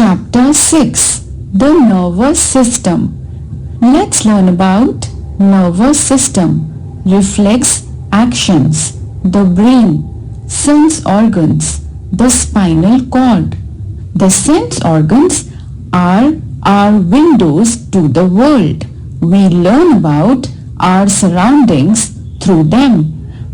Chapter 6. The Nervous System. Let's learn about nervous system, reflex actions, the brain, sense organs, the spinal cord. The sense organs are our windows to the world. We learn about our surroundings through them.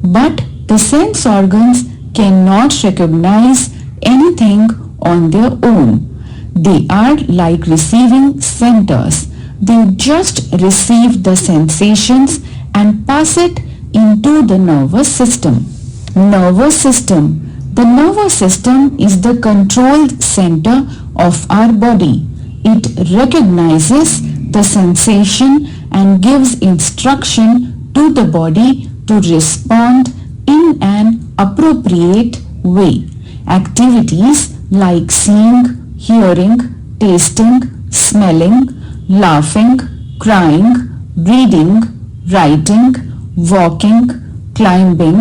But the sense organs cannot recognize anything on their own. They are like receiving centers. They just receive the sensations and pass it into the nervous system. Nervous system. The nervous system is the controlled center of our body. It recognizes the sensation and gives instruction to the body to respond in an appropriate way. Activities like seeing, hearing, tasting, smelling, laughing, crying, reading, writing, walking, climbing,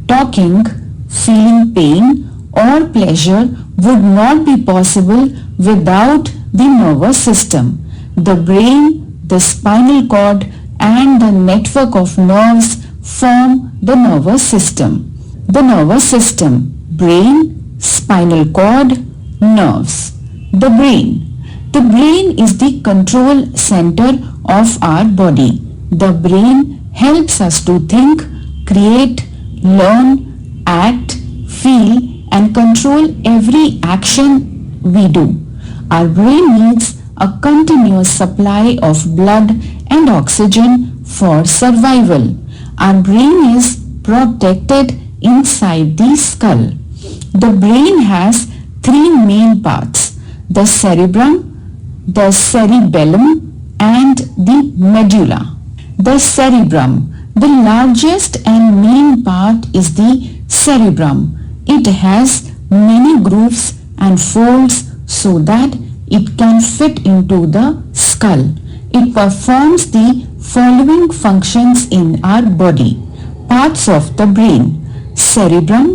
talking, feeling pain or pleasure would not be possible without the nervous system. The brain, the spinal cord and the network of nerves form the nervous system. The nervous system: brain, spinal cord, nerves. The brain. The brain is the control center of our body. The brain helps us to think, create, learn, act, feel and control every action we do. Our brain needs a continuous supply of blood and oxygen for survival. Our brain is protected inside the skull. The brain has three main parts: the cerebrum, the cerebellum and the medulla. The cerebrum. The largest and main part is the cerebrum. It has many grooves and folds so that it can fit into the skull. It performs the following functions in our body. Parts of the brain: cerebrum,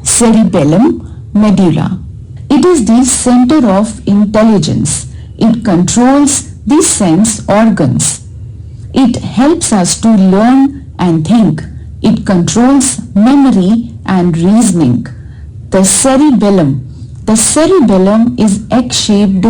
cerebellum, medulla. It is the center of intelligence. It controls the sense organs. It helps us to learn and think. It controls memory and reasoning. The cerebellum. The cerebellum is egg-shaped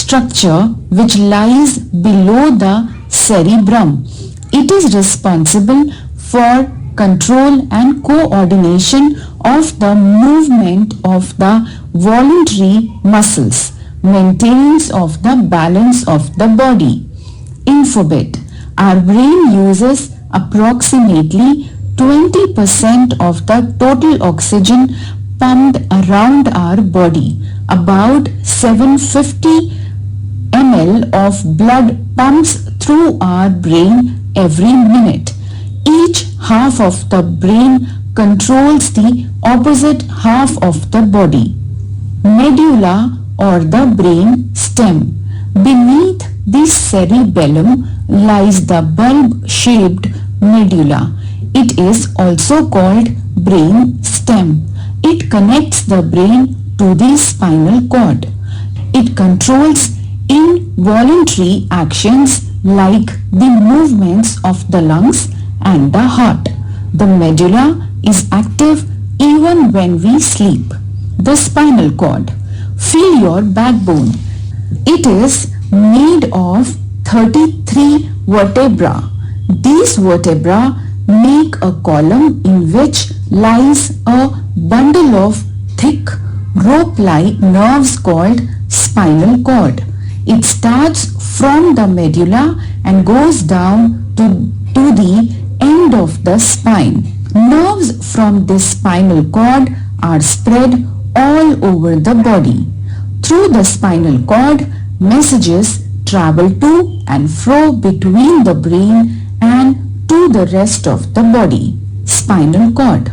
structure which lies below the cerebrum. It is responsible for control and coordination of the movement of the voluntary muscles, maintenance of the balance of the body. Infobit. Our brain uses approximately 20% of the total oxygen pumped around our body. About 750 ml of blood pumps through our brain every minute. Each half of the brain controls the opposite half of the body. Medulla or the brain stem. Beneath the cerebellum lies the bulb-shaped medulla. It is also called brain stem. It connects the brain to the spinal cord. It controls involuntary actions like the movements of the lungs and the heart. The medulla is active even when we sleep. The spinal cord. Feel your backbone. It is made of 33 vertebrae. These vertebrae make a column in which lies a bundle of thick rope-like nerves called spinal cord. It starts from the medulla and goes down to the end of the spine. Nerves from this spinal cord are spread all over the body. Through the spinal cord, messages travel to and fro between the brain and to the rest of the body. Spinal cord.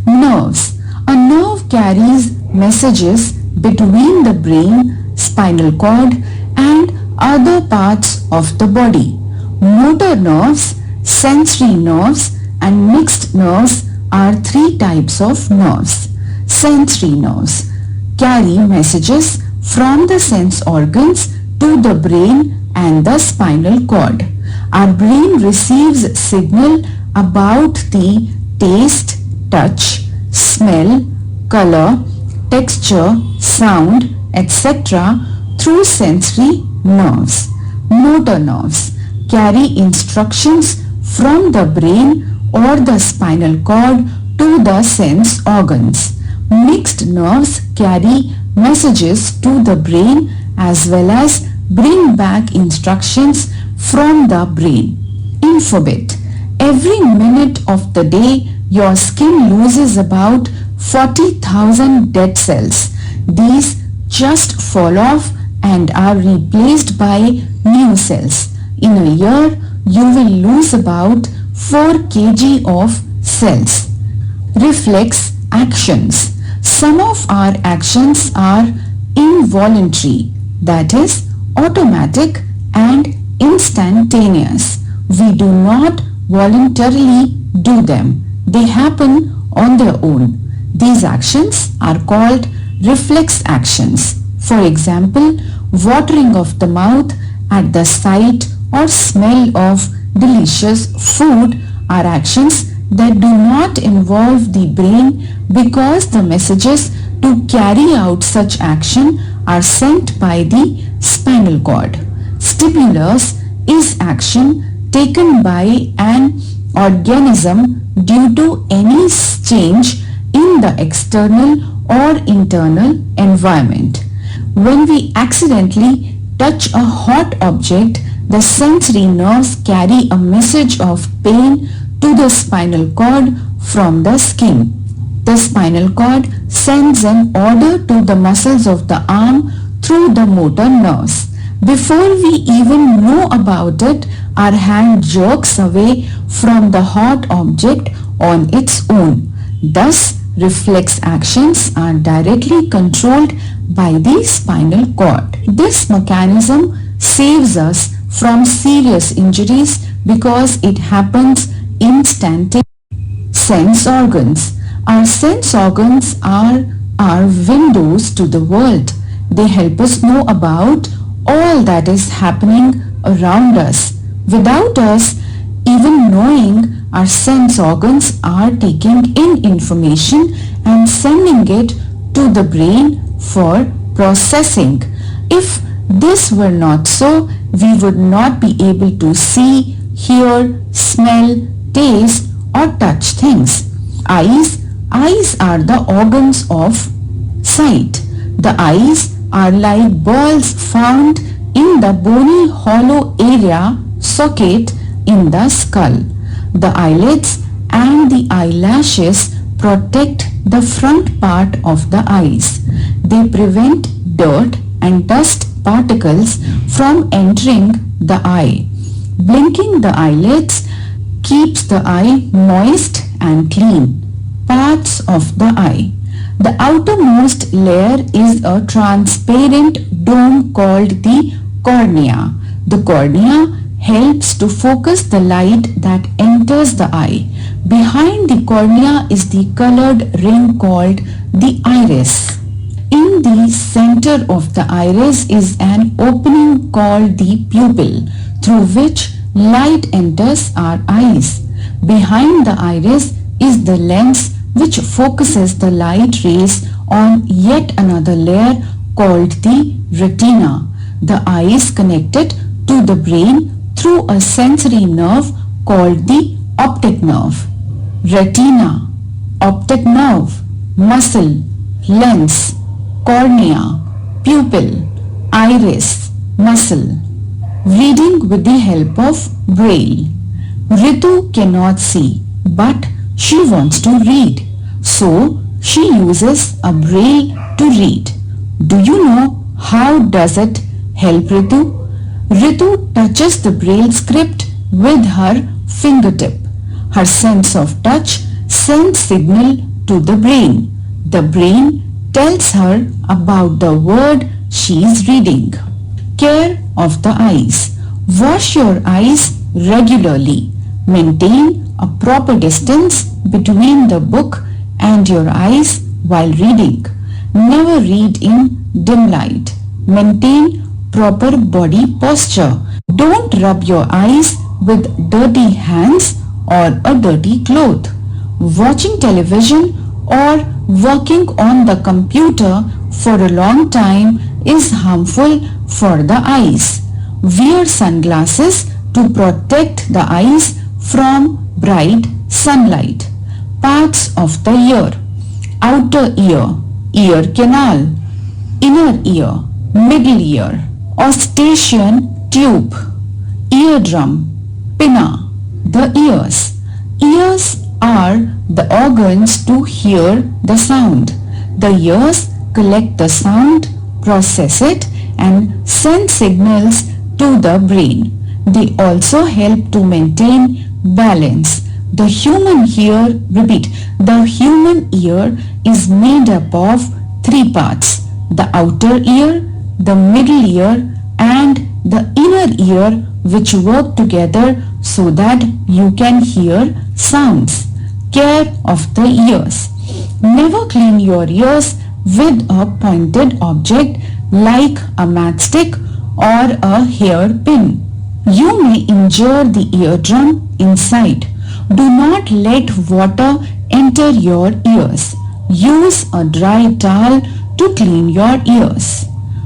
Nerves. A nerve carries messages between the brain, spinal cord and other parts of the body. Motor nerves, sensory nerves and mixed nerves are three types of nerves. Sensory nerves carry messages from the sense organs to the brain and the spinal cord. Our brain receives signal about the taste, touch, smell, color, texture, sound, etc. through sensory nerves. Motor nerves carry instructions from the brain or the spinal cord to the sense organs. Mixed nerves carry messages to the brain as well as bring back instructions from the brain. Infobit. Every minute of the day, your skin loses about 40,000 dead cells. These just fall off and are replaced by new cells. In a year, you will lose about 4 kg of cells. Reflex actions. Some of our actions are involuntary, that is, automatic and instantaneous. We do not voluntarily do them. They happen on their own. These actions are called reflex actions. For example, watering of the mouth at the sight or smell of delicious food are actions that do not involve the brain because the messages to carry out such action are sent by the spinal cord. Stimulus is action taken by an organism due to any change in the external or internal environment. When we accidentally touch a hot object, the sensory nerves carry a message of pain to the spinal cord from the skin. The spinal cord sends an order to the muscles of the arm through the motor nerves. Before we even know about it, our hand jerks away from the hot object on its own. Thus, reflex actions are directly controlled by the spinal cord. This mechanism saves us from serious injuries because it happens instantly. Sense organs. Our sense organs are our windows to the world. They help us know about all that is happening around us. Without us even knowing, our sense organs are taking in information and sending it to the brain for processing. If this were not so, we would not be able to see, hear, smell, taste or touch things. Eyes are the organs of sight. The eyes are like balls found in the bony hollow area socket in the skull. The eyelids and the eyelashes protect the front part of the eyes. They prevent dirt and dust particles from entering the eye. Blinking the eyelids keeps the eye moist and clean. Parts of the eye. The outermost layer is a transparent dome called the cornea. The cornea helps to focus the light that enters the eye. Behind the cornea is the colored ring called the iris. In the center of the iris is an opening called the pupil through which light enters our eyes. Behind the iris is the lens which focuses the light rays on yet another layer called the retina. The eye is connected to the brain through a sensory nerve called the optic nerve. Retina, optic nerve, muscle, lens, cornea, pupil, iris, muscle. Reading with the help of Braille. Ritu cannot see, but she wants to read. So she uses a Braille to read. Do you know how does it help Ritu? Ritu touches the Braille script with her fingertip. Her sense of touch sends signal to the brain. The brain tells her about the word she is reading. Care of the eyes. Wash your eyes regularly. Maintain a proper distance between the book and your eyes while reading. Never read in dim light. Maintain proper body posture. Don't rub your eyes with dirty hands or a dirty cloth. Watching television or working on the computer for a long time is harmful for the eyes. Wear sunglasses to protect the eyes from bright sunlight. Parts of the ear: outer ear, ear canal; inner ear, middle ear; eustachian tube, eardrum, pinna. The ears. Ears are the organs to hear the sound. The ears collect the sound, process it, and send signals to the brain. They also help to maintain balance. The human ear is made up of three parts: the outer ear, the middle ear, and the inner ear, which work together so that you can hear sounds. Care of the ears. Never clean your ears with a pointed object like a matchstick or a hairpin. You may injure the eardrum inside. Do not let water enter your ears. Use a dry towel to clean your ears.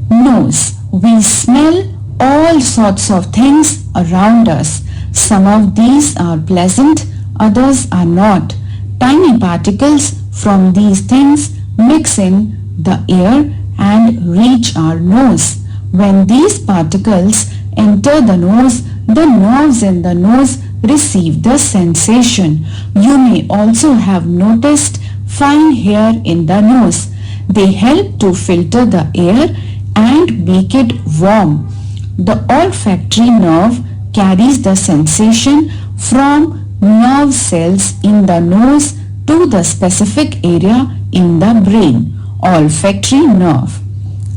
Nose. We smell all sorts of things around us. Some of these are pleasant, others are not. Tiny particles from these things mix in the air and reach our nose. When these particles enter the nose, the nerves in the nose receive the sensation. You may also have noticed fine hair in the nose. They help to filter the air and make it warm. The olfactory nerve carries the sensation from nerve cells in the nose to the specific area in the brain. Olfactory nerve.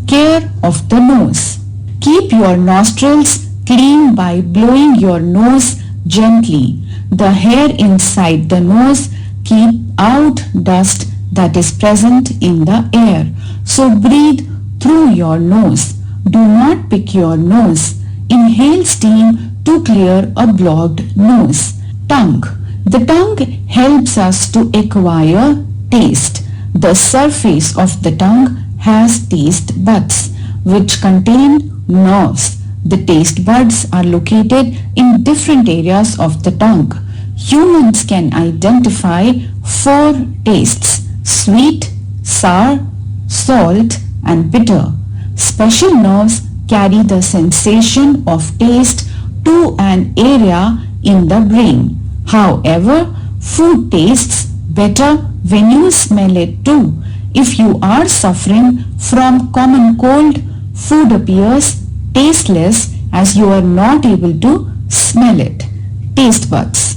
Care of the nose. Keep your nostrils clean by blowing your nose gently. The hair inside the nose keep out dust that is present in the air. So breathe through your nose. Do not pick your nose. Inhale steam to clear a blocked nose. Tongue. The tongue helps us to acquire taste. The surface of the tongue has taste buds which contain nerves. The taste buds are located in different areas of the tongue. Humans can identify 4 tastes: sweet, sour, salt, and bitter. Special nerves carry the sensation of taste to an area in the brain. However, food tastes better when you smell it too. If you are suffering from common cold, food appears tasteless as you are not able to smell it. Taste buds.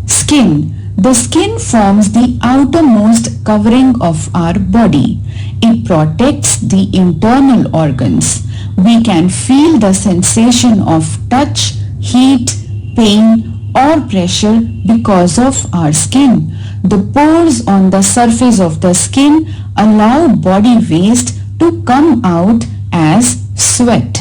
Skin. The skin forms the outermost covering of our body. It protects the internal organs. We can feel the sensation of touch, heat, pain, or pressure because of our skin. The pores on the surface of the skin allow body waste to come out as sweat.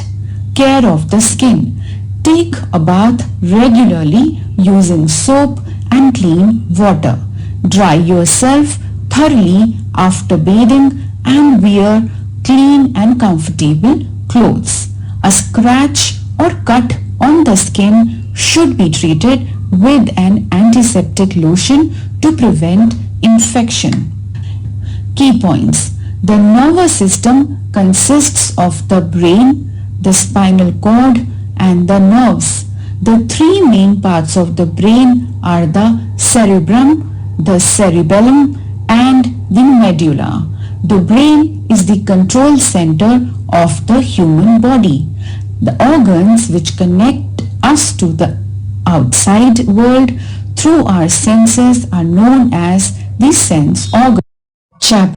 Care of the skin. Take a bath regularly using soap and clean water. Dry yourself thoroughly after bathing and wear clean and comfortable clothes. A scratch or cut on the skin should be treated with an antiseptic lotion to prevent infection. Key points. The nervous system consists of the brain, the spinal cord, and the nerves. The 3 main parts of the brain are the cerebrum, the cerebellum, and the medulla. The brain is the control center of the human body. The organs which connect us to the outside world through our senses are known as the sense organs. Chapter